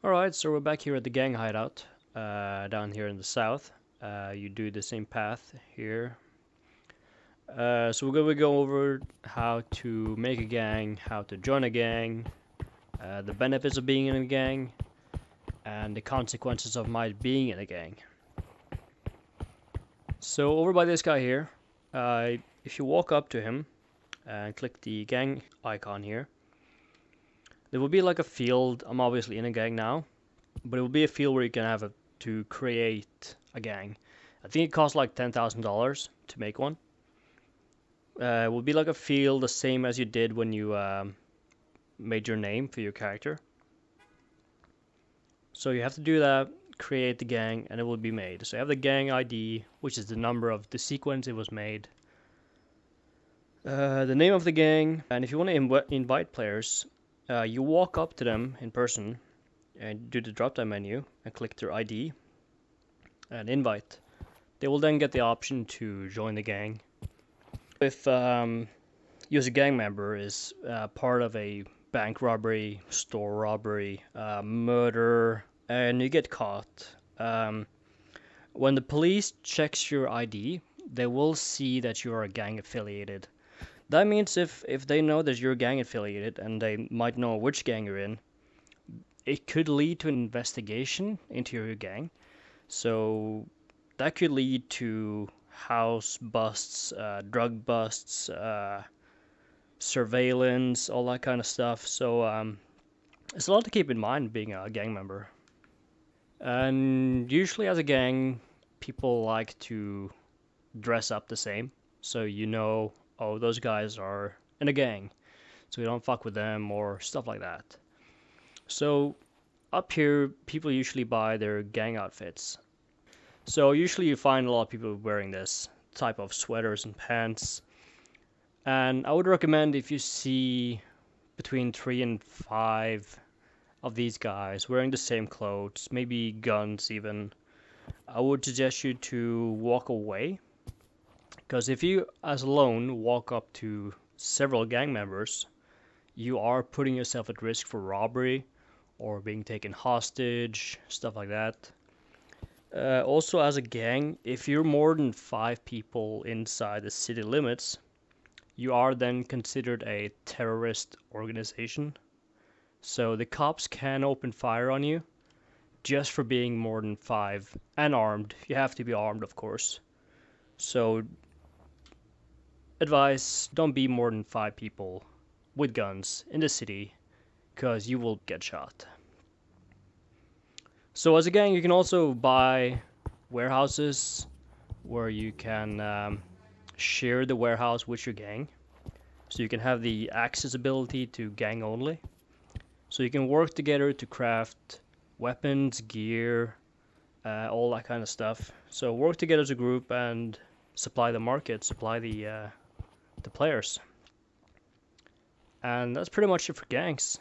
Alright, so we're back here at the gang hideout, down here in the south. You do the same path here. So we're going to go over how to make a gang, how to join a gang, the benefits of being in a gang, and the consequences of my being in a gang. So over by this guy here, if you walk up to him and click the gang icon here, there will be like a field. I'm obviously in a gang now, but it will be a field where you can have to create a gang. I think it costs like $10,000 to make one. It will be like a field the same as you did when you made your name for your character. So you have to do that, create the gang, and it will be made. So you have the gang ID, which is the number of the sequence it was made. The name of the gang, and if you want to invite players, you walk up to them in person and do the drop-down menu and click their ID and invite. They will then get the option to join the gang. If you as a gang member is part of a bank robbery, store robbery, murder, and you get caught, when the police checks your ID, they will see that you are gang affiliated. That means if they know that you're gang affiliated and they might know which gang you're in, it could lead to an investigation into your gang. So that could lead to house busts, drug busts, surveillance, all that kind of stuff. So it's a lot to keep in mind being a gang member. And usually as a gang, people like to dress up the same. So you know, oh, those guys are in a gang, so we don't fuck with them or stuff like that. So up here, people usually buy their gang outfits. So usually you find a lot of people wearing this type of sweaters and pants. And I would recommend if you see between 3 and 5 of these guys wearing the same clothes, maybe guns even, I would suggest you to walk away. Because if you, as alone, walk up to several gang members, you are putting yourself at risk for robbery or being taken hostage, stuff like that. Also, as a gang, if you're more than 5 people inside the city limits, you are then considered a terrorist organization. So the cops can open fire on you just for being more than 5 and armed. You have to be armed, of course. So advice, don't be more than 5 people with guns in the city, because you will get shot. So as a gang, you can also buy warehouses where you can share the warehouse with your gang. So you can have the accessibility to gang only. So you can work together to craft weapons, gear, all that kind of stuff. So work together as a group and supply the market, supply the players. And that's pretty much it for gangs.